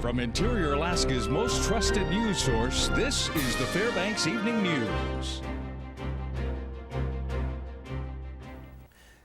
From Interior Alaska's most trusted news source, this is the Fairbanks Evening News.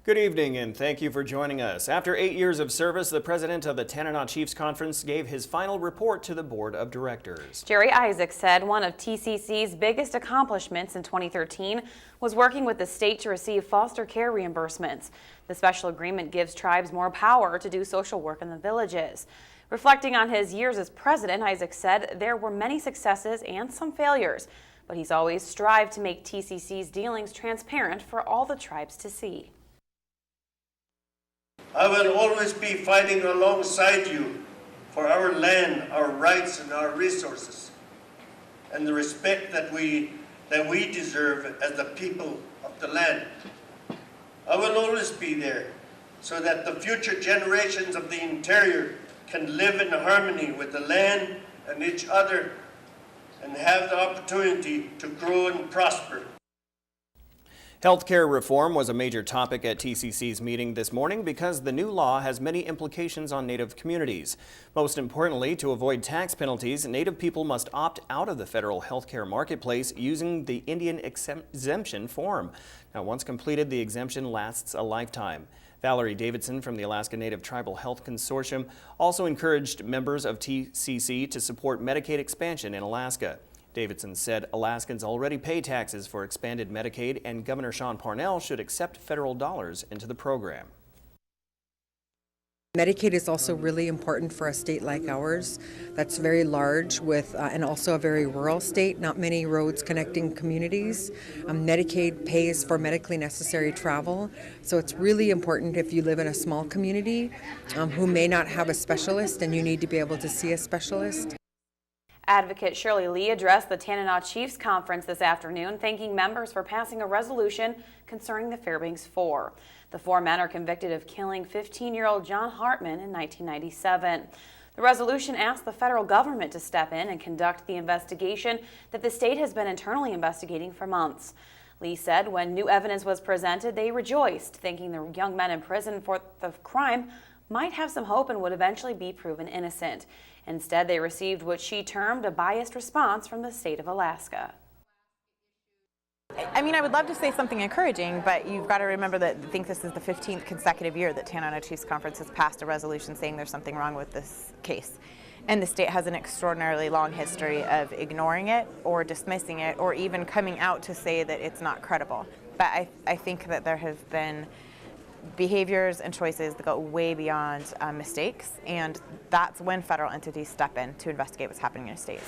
Good evening and thank you for joining us. After 8 years of service, the president of the Tanana Chiefs Conference gave his final report to the board of directors. Jerry Isaac said one of TCC's biggest accomplishments in 2013 was working with the state to receive foster care reimbursements. The special agreement gives tribes more power to do social work in the villages. Reflecting on his years as president, Isaac said there were many successes and some failures, but he's always strived to make TCC's dealings transparent for all the tribes to see. I will always be fighting alongside you for our land, our rights, and our resources, and the respect that we deserve as the people of the land. I will always be there so that the future generations of the interior can live in harmony with the land and each other and have the opportunity to grow and prosper. Healthcare reform was a major topic at TCC's meeting this morning because the new law has many implications on Native communities. Most importantly, to avoid tax penalties, Native people must opt out of the federal healthcare marketplace using the Indian exemption form. Now, once completed, the exemption lasts a lifetime. Valerie Davidson from the Alaska Native Tribal Health Consortium also encouraged members of TCC to support Medicaid expansion in Alaska. Davidson said Alaskans already pay taxes for expanded Medicaid, and Governor Sean Parnell should accept federal dollars into the program. Medicaid is also really important for a state like ours that's very large with and also a very rural state, not many roads connecting communities. Medicaid pays for medically necessary travel, so it's really important if you live in a small community who may not have a specialist and you need to be able to see a specialist. Advocate Shirley Lee addressed the Tanana Chiefs Conference this afternoon, thanking members for passing a resolution concerning the Fairbanks Four. The four men are convicted of killing 15-year-old John Hartman in 1997. The resolution asked the federal government to step in and conduct the investigation that the state has been internally investigating for months. Lee said when new evidence was presented, they rejoiced, thinking the young men in prison for the crime might have some hope and would eventually be proven innocent. Instead, they received what she termed a biased response from the state of Alaska. I mean, I would love to say something encouraging, but you've got to remember that I think this is the 15th consecutive year that Tanana Chiefs Conference has passed a resolution saying there's something wrong with this case. And the state has an extraordinarily long history of ignoring it or dismissing it or even coming out to say that it's not credible. But I think that there have been behaviors and choices that go way beyond mistakes, and that's when federal entities step in to investigate what's happening in a state.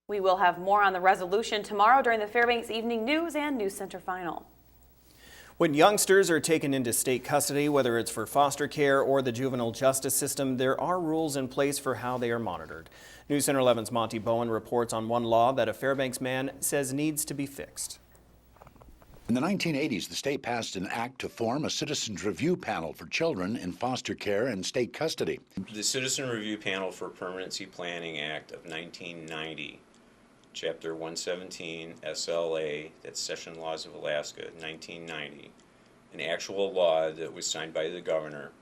We will have more on the resolution tomorrow during the Fairbanks Evening News and News Center Final. When youngsters are taken into state custody, whether it's for foster care or the juvenile justice system, there are rules in place for how they are monitored. News Center 11's Monty Bowen reports on one law that a Fairbanks man says needs to be fixed. In the 1980s, the state passed an act to form a citizens review panel for children in foster care and state custody. The Citizen Review Panel for Permanency Planning Act of 1990, Chapter 117, SLA, that's Session Laws of Alaska, 1990, an actual law that was signed by the governor,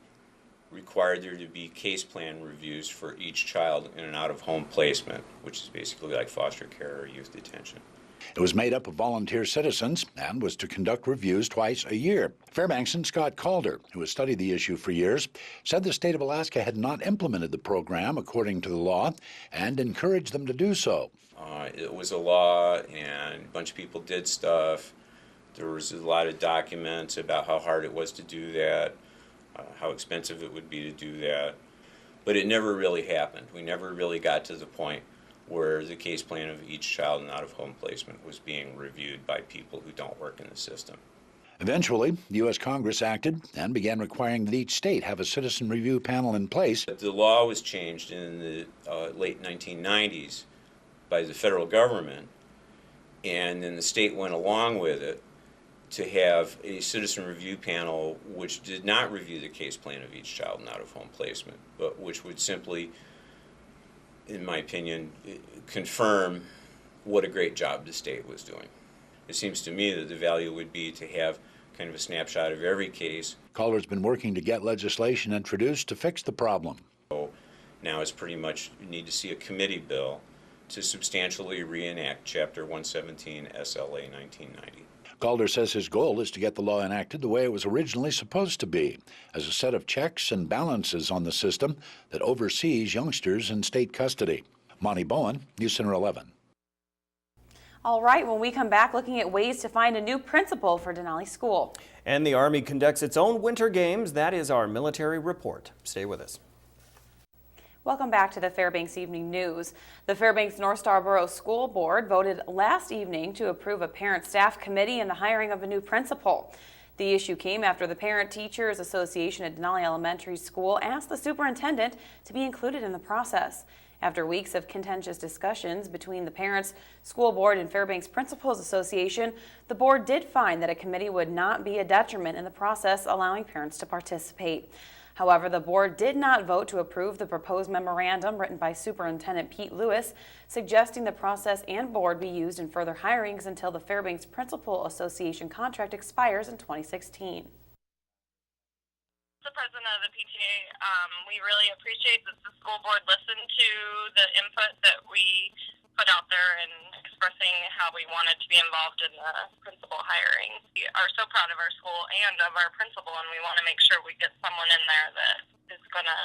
required there to be case plan reviews for each child in and out of home placement, which is basically like foster care or youth detention. It was made up of volunteer citizens and was to conduct reviews twice a year. Fairbanksan Scott Calder, who has studied the issue for years, said the state of Alaska had not implemented the program according to the law and encouraged them to do so. It was a law and a bunch of people did stuff. There was a lot of documents about how hard it was to do that, how expensive it would be to do that. But it never really happened. We never really got to the point where the case plan of each child in out-of-home placement was being reviewed by people who don't work in the system. Eventually, the U.S. Congress acted and began requiring that each state have a citizen review panel in place. The law was changed in the late 1990s by the federal government, and then the state went along with it to have a citizen review panel which did not review the case plan of each child in out-of-home placement, but which would simply, in my opinion, confirm what a great job the state was doing. It seems to me that the value would be to have kind of a snapshot of every case. Calder's been working to get legislation introduced to fix the problem. So now is pretty much, you need to see a committee bill to substantially reenact Chapter 117 SLA 1990. Calder says his goal is to get the law enacted the way it was originally supposed to be, as a set of checks and balances on the system that oversees youngsters in state custody. Monty Bowen, News Center 11. All right, when we come back, looking at ways to find a new principal for Denali School. And the Army conducts its own winter games. That is our military report. Stay with us. Welcome back to the Fairbanks Evening News. The Fairbanks North Star Borough School Board voted last evening to approve a parent-staff committee and the hiring of a new principal. The issue came after the Parent Teachers Association at Denali Elementary School asked the superintendent to be included in the process. After weeks of contentious discussions between the Parents, School Board, and Fairbanks Principals Association, the board did find that a committee would not be a detriment in the process, allowing parents to participate. However, the board did not vote to approve the proposed memorandum written by Superintendent Pete Lewis, suggesting the process and board be used in further hirings until the Fairbanks Principal Association contract expires in 2016. The president of the PTA, we really appreciate that the school board listened to the input that we put out there and expressing how we wanted to be involved in the principal hiring. We are so proud of our school and of our principal, and we want to make sure we get someone in there that is going to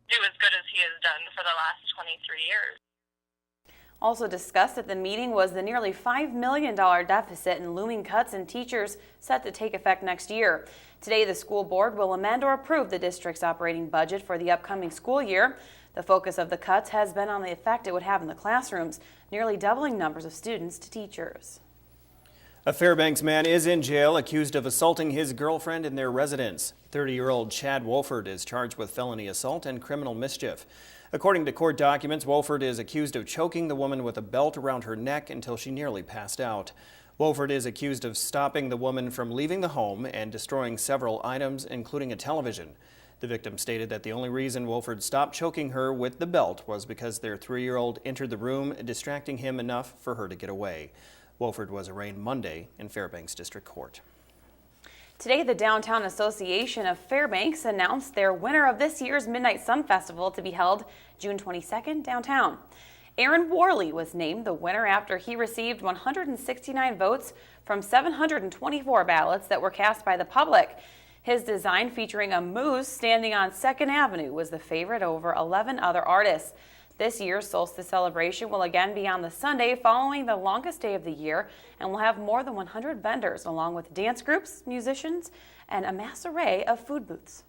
do as good as he has done for the last 23 years. Also discussed at the meeting was the nearly $5 million deficit and looming cuts in teachers set to take effect next year. Today, the school board will amend or approve the district's operating budget for the upcoming school year. The focus of the cuts has been on the effect it would have in the classrooms, nearly doubling numbers of students to teachers. A Fairbanks man is in jail accused of assaulting his girlfriend in their residence. 30-year-old Chad Wolford is charged with felony assault and criminal mischief. According to court documents, Wolford is accused of choking the woman with a belt around her neck until she nearly passed out. Wolford is accused of stopping the woman from leaving the home and destroying several items, including a television. The victim stated that the only reason Wolford stopped choking her with the belt was because their 3-year-old entered the room, distracting him enough for her to get away. Wolford was arraigned Monday in Fairbanks District Court. Today, the Downtown Association of Fairbanks announced their winner of this year's Midnight Sun Festival to be held June 22nd downtown. Aaron Worley was named the winner after he received 169 votes from 724 ballots that were cast by the public. His design, featuring a moose standing on 2nd Avenue, was the favorite over 11 other artists. This year's solstice celebration will again be on the Sunday following the longest day of the year and will have more than 100 vendors along with dance groups, musicians, and a mass array of food booths.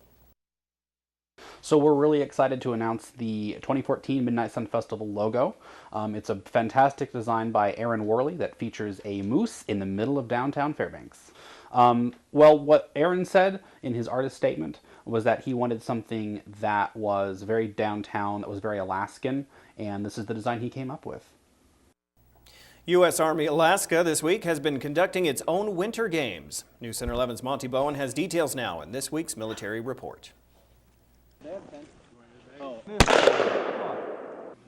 So we're really excited to announce the 2014 Midnight Sun Festival logo. It's a fantastic design by Aaron Worley that features a moose in the middle of downtown Fairbanks. Well, what Aaron said in his artist statement was that he wanted something that was very downtown, that was very Alaskan, and this is the design he came up with. U.S. Army Alaska this week has been conducting its own winter games. News Center 11's Monty Bowen has details now in this week's military report.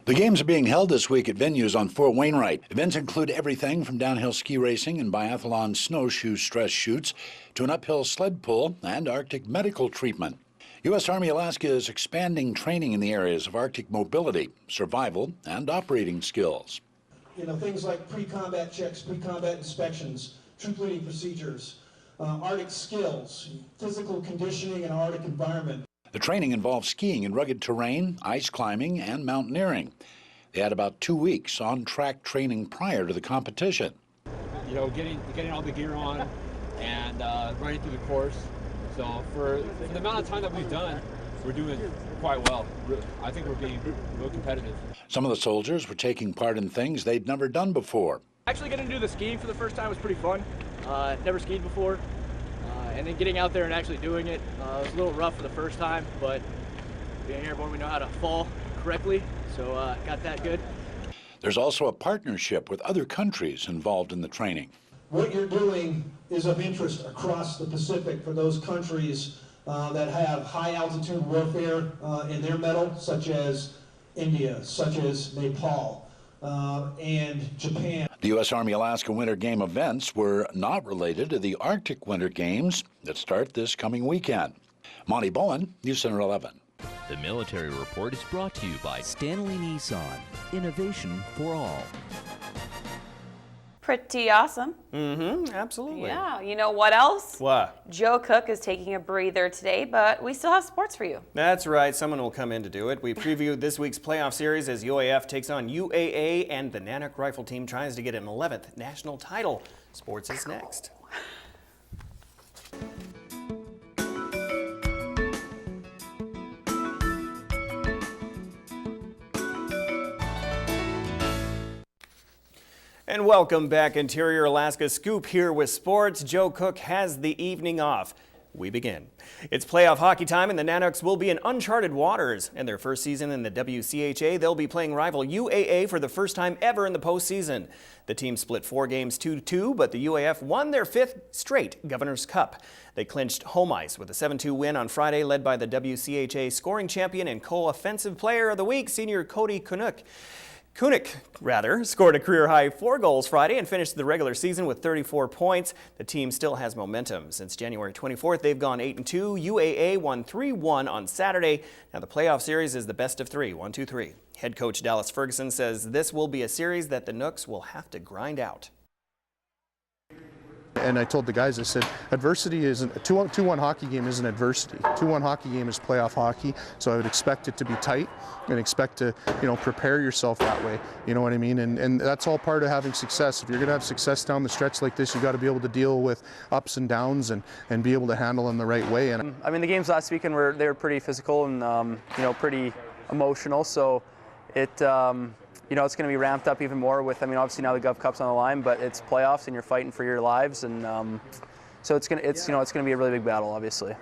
The games are being held this week at venues on Fort Wainwright. Events include everything from downhill ski racing and biathlon snowshoe stress shoots to an uphill sled pull and Arctic medical treatment. U.S. Army Alaska is expanding training in the areas of Arctic mobility, survival, and operating skills. Things like pre-combat checks, pre-combat inspections, troop leading procedures, Arctic skills, physical conditioning in an Arctic environment. The training involves skiing in rugged terrain, ice climbing, and mountaineering. They had about 2 weeks on-track training prior to the competition. Getting all the gear on and running through the course. So for the amount of time that we've done, we're doing quite well. I think we're being real competitive. Some of the soldiers were taking part in things they'd never done before. Actually getting to do the skiing for the first time was pretty fun. Never skied before. And then getting out there and actually doing it was a little rough for the first time, but being airborne, we know how to fall correctly, so got that good. There's also a partnership with other countries involved in the training. What you're doing is of interest across the Pacific for those countries that have high altitude warfare in their metal, such as India, such as Nepal, and Japan. The U.S. Army Alaska Winter Game events were not related to the Arctic Winter Games that start this coming weekend. Monty Bowen, News Center 11. The Military Report is brought to you by Stanley Nissan. Innovation for all. Pretty awesome. Absolutely. Yeah. You know what else? What? Joe Cook is taking a breather today, but we still have sports for you. That's right. Someone will come in to do it. We previewed this week's playoff series as UAF takes on UAA, and the Nanook rifle team tries to get an 11th national title. Sports is next. And welcome back, Interior Alaska Scoop here with sports. Joe Cook has the evening off. We begin. It's playoff hockey time, and the Nanooks will be in uncharted waters. In their first season in the WCHA, they'll be playing rival UAA for the first time ever in the postseason. The team split 4 games 2-2, but the UAF won their 5th straight Governor's Cup. They clinched home ice with a 7-2 win on Friday, led by the WCHA scoring champion and co-offensive player of the week, senior Cody Kunuk scored a career-high 4 goals Friday and finished the regular season with 34 points. The team still has momentum. Since January 24th, they've gone 8-2. UAA won 3-1 on Saturday. Now the playoff series is the best of 3, 1-2-3. Head coach Dallas Ferguson says this will be a series that the Nooks will have to grind out. And I told the guys, I said, adversity isn't, a 2-1 hockey game isn't adversity. 2-1 hockey game is playoff hockey, so I would expect it to be tight and expect to, prepare yourself that way. You know what I mean? And that's all part of having success. If you're going to have success down the stretch like this, you got to be able to deal with ups and downs and be able to handle them the right way. And I mean, the games last weekend they were pretty physical and, pretty emotional, so it's going to be ramped up even more with, obviously now the Gov Cup's on the line, but it's playoffs and you're fighting for your lives, and so it's going to be a really big battle, obviously.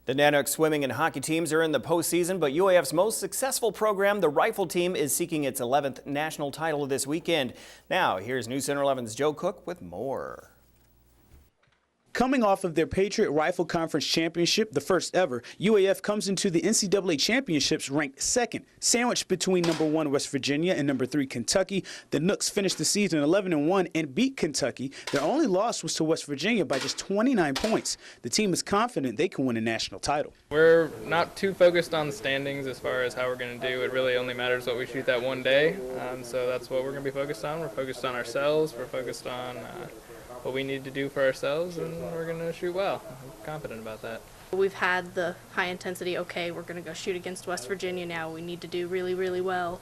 The Nanook swimming and hockey teams are in the postseason, but UAF's most successful program, the rifle team, is seeking its 11th national title this weekend. Now, here's News Center 11's Joe Cook with more. Coming off of their Patriot Rifle Conference Championship, the first ever, UAF comes into the NCAA Championships ranked 2nd. Sandwiched between number 1 West Virginia and number 3 Kentucky, the Nooks finished the season 11-1 and beat Kentucky. Their only loss was to West Virginia by just 29 points. The team is confident they can win a national title. We're not too focused on the standings as far as how we're going to do. It really only matters what we shoot that one day, so that's what we're going to be focused on. We're focused on ourselves. We're focused on what we need to do for ourselves, and we're going to shoot well. I'm confident about that. We've had the high intensity, okay, we're going to go shoot against West Virginia now. We need to do really, really well.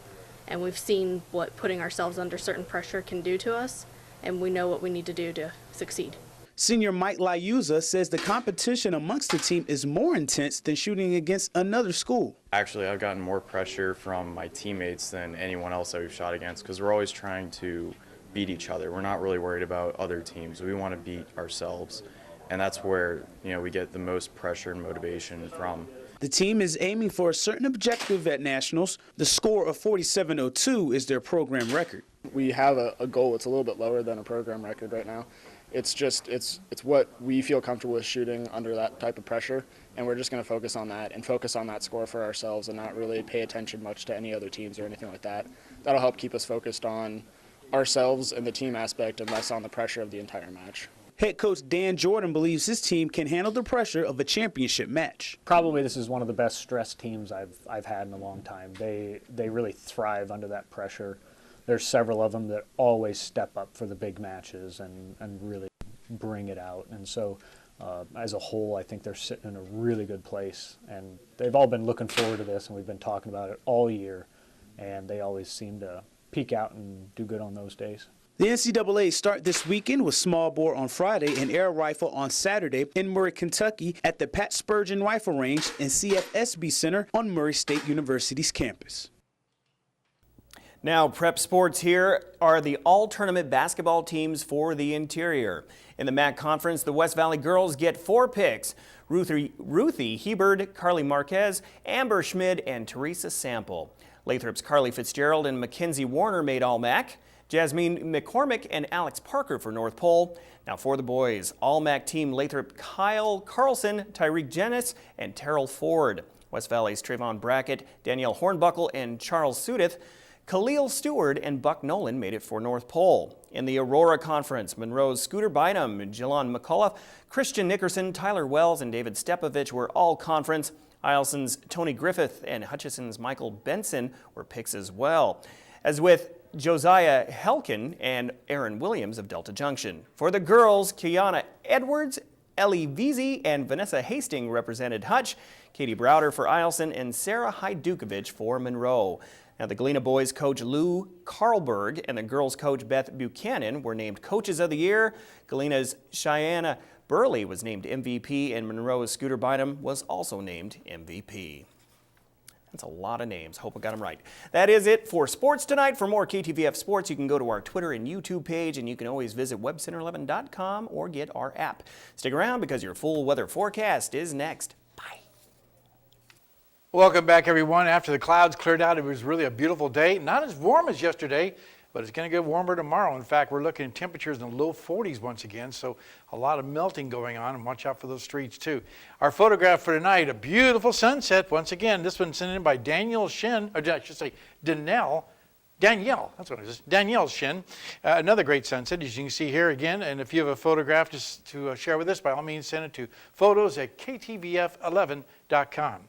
And we've seen what putting ourselves under certain pressure can do to us, and we know what we need to do to succeed. Senior Mike Liuza says the competition amongst the team is more intense than shooting against another school. Actually, I've gotten more pressure from my teammates than anyone else that we've shot against, because we're always trying to beat each other. We're not really worried about other teams. We want to beat ourselves, and that's where we get the most pressure and motivation from. The team is aiming for a certain objective at nationals. The score of 47.02 is their program record. We have a goal that's a little bit lower than a program record right now. It's what we feel comfortable with shooting under that type of pressure, and we're just going to focus on that and focus on that score for ourselves and not really pay attention much to any other teams or anything like that. That'll help keep us focused on ourselves and the team aspect and less on the pressure of the entire match. Head coach Dan Jordan believes his team can handle the pressure of a championship match. Probably this is one of the best stressed teams I've had in a long time. They really thrive under that pressure. There's several of them that always step up for the big matches and really bring it out. And so as a whole, I think they're sitting in a really good place. And they've all been looking forward to this, and we've been talking about it all year. And they always seem to peak out and do good on those days. The NCAA start this weekend with small bore on Friday and air rifle on Saturday in Murray, Kentucky at the Pat Spurgeon Rifle Range and CFSB Center on Murray State University's campus. Now, prep sports here are the all-tournament basketball teams for the interior. In the MAC Conference, the West Valley girls get 4 picks. Ruthie Hebert, Carly Marquez, Amber Schmid, and Teresa Sample. Lathrop's Carly Fitzgerald and Mackenzie Warner made All-MAC. Jasmine McCormick and Alex Parker for North Pole. Now for the boys, All-MAC team Lathrop Kyle Carlson, Tyreek Jennis, and Terrell Ford. West Valley's Trayvon Brackett, Danielle Hornbuckle, and Charles Sudith. Khalil Stewart and Buck Nolan made it for North Pole. In the Aurora Conference, Monroe's Scooter Bynum, Jelon McCullough, Christian Nickerson, Tyler Wells, and David Stepovich were all conference. Ileson's Tony Griffith and Hutchison's Michael Benson were picks as well, as with Josiah Helkin and Aaron Williams of Delta Junction. For the girls, Kiana Edwards, Ellie Veazey, and Vanessa Hastings represented Hutch, Katie Browder for Ileson, and Sarah Hajdukovic for Monroe. Now, the Galena boys coach Lou Carlberg and the girls coach Beth Buchanan were named Coaches of the Year. Galena's Cheyenne Burley was named MVP, and Monroe's Scooter Bynum was also named MVP. That's a lot of names. Hope I got them right. That is it for sports tonight. For more KTVF sports, you can go to our Twitter and YouTube page, and you can always visit webcenter11.com or get our app. Stick around because your full weather forecast is next. Welcome back, everyone. After the clouds cleared out, it was really a beautiful day. Not as warm as yesterday, but it's going to get warmer tomorrow. In fact, we're looking at temperatures in the low 40s once again, so a lot of melting going on, and watch out for those streets too. Our photograph for tonight, a beautiful sunset. Once again, this one sent in by Danielle Shin, or I should say Danielle, that's what it is, Danielle Shin. Another great sunset, as you can see here again. And if you have a photograph just to share with us, by all means, send it to photos@ktvf11.com.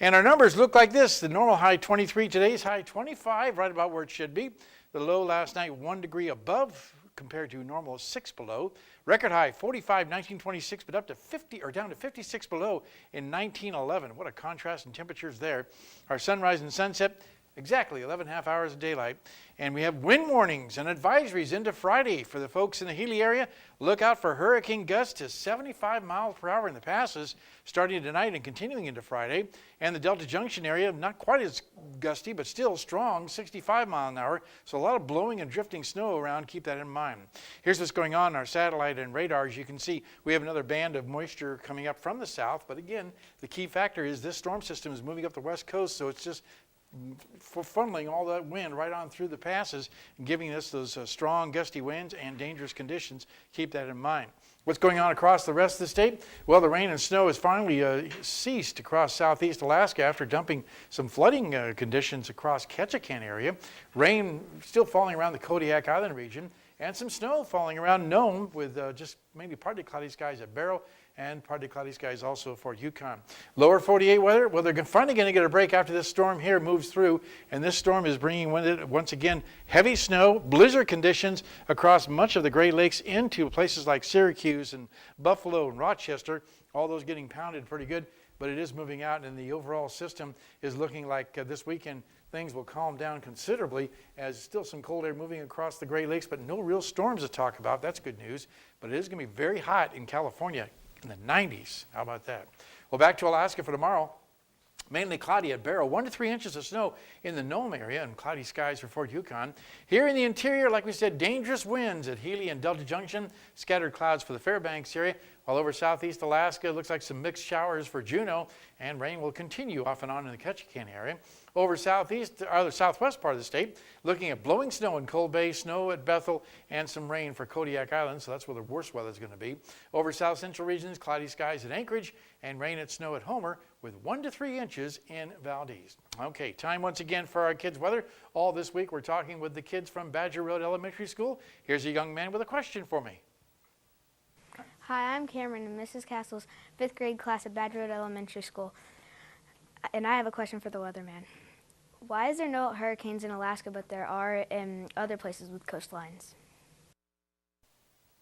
And our numbers look like this. The normal high 23, today's high 25, right about where it should be. The low last night 1 degree above compared to normal 6 below. Record high 45, 1926, but up to 50 or down to 56 below in 1911. What a contrast in temperatures there. Our sunrise and sunset, exactly 11.5 hours of daylight. And we have wind warnings and advisories into Friday for the folks in the Healy area. Look out for hurricane gusts to 75 miles per hour in the passes starting tonight and continuing into Friday. And the Delta Junction area, not quite as gusty, but still strong, 65 mile an hour. So a lot of blowing and drifting snow around. Keep that in mind. Here's what's going on in our satellite and radars. You can see we have another band of moisture coming up from the south. But again, the key factor is this storm system is moving up the west coast, so it's just funneling all that wind right on through the passes and giving us those strong gusty winds and dangerous conditions. Keep that in mind. What's going on across the rest of the state? Well, the rain and snow has finally ceased across southeast Alaska after dumping some flooding conditions across Ketchikan area. Rain still falling around the Kodiak Island region, and some snow falling around Nome with just maybe partly cloudy skies at Barrow and partly cloudy skies also for Yukon. Lower 48 weather, well, they're finally going to get a break after this storm here moves through, and this storm is bringing with it, once again, heavy snow, blizzard conditions across much of the Great Lakes into places like Syracuse and Buffalo and Rochester, all those getting pounded pretty good, but it is moving out, and the overall system is looking like this weekend things will calm down considerably as still some cold air moving across the Great Lakes, but no real storms to talk about. That's good news, but it is going to be very hot in California. In the 90s. How about that? Well, back to Alaska for tomorrow. Mainly cloudy at Barrow, 1 to 3 inches of snow in the Nome area and cloudy skies for Fort Yukon. Here in the interior, like we said, dangerous winds at Healy and Delta Junction, scattered clouds for the Fairbanks area. While over southeast Alaska, it looks like some mixed showers for Juneau, and rain will continue off and on in the Ketchikan area. Over southeast, or the southwest part of the state, looking at blowing snow in Cold Bay, snow at Bethel, and some rain for Kodiak Island, so that's where the worst weather is going to be. Over south central regions, cloudy skies at Anchorage, and rain and snow at Homer, with 1 to 3 inches in Valdez. Okay, time once again for our kids' weather. All this week, we're talking with the kids from Badger Road Elementary School. Here's a young man with a question for me. Hi, I'm Cameron in Mrs. Castle's 5th grade class at Badger Road Elementary School, and I have a question for the weatherman. Why is there no hurricanes in Alaska, but there are in other places with coastlines?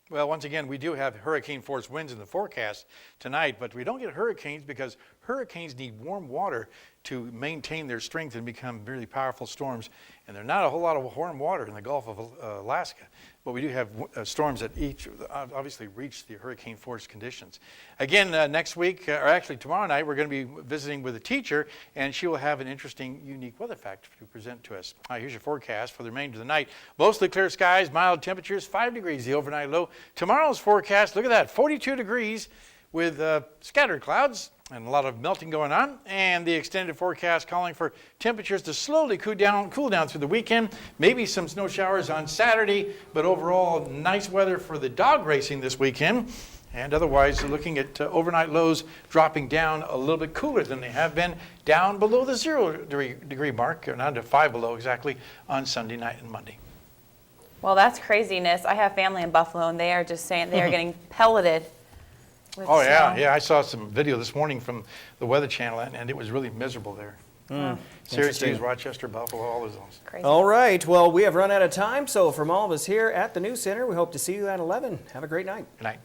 Well, once again, we do have hurricane force winds in the forecast tonight, but we don't get hurricanes because hurricanes need warm water to maintain their strength and become really powerful storms. And there's not a whole lot of warm water in the Gulf of Alaska, but we do have storms that each obviously reach the hurricane force conditions. Again, next week, or actually tomorrow night, we're going to be visiting with a teacher, and she will have an interesting, unique weather fact to present to us. Here's your forecast for the remainder of the night. Mostly clear skies, mild temperatures, 5 degrees the overnight low. Tomorrow's forecast, look at that, 42 degrees with scattered clouds and a lot of melting going on, and the extended forecast calling for temperatures to slowly cool down through the weekend. Maybe some snow showers on Saturday, but overall nice weather for the dog racing this weekend. And otherwise, looking at overnight lows dropping down a little bit cooler than they have been, down below the 0 degree mark, or down to 5 below exactly, on Sunday night and Monday. Well, that's craziness. I have family in Buffalo, and they are just saying they are getting pelleted. Oh yeah, I saw some video this morning from the Weather Channel, and it was really miserable there. Syracuse, Rochester, Buffalo, all of those. Crazy. All right, well, we have run out of time, so from all of us here at the News Center, we hope to see you at 11. Have a great night. Good night.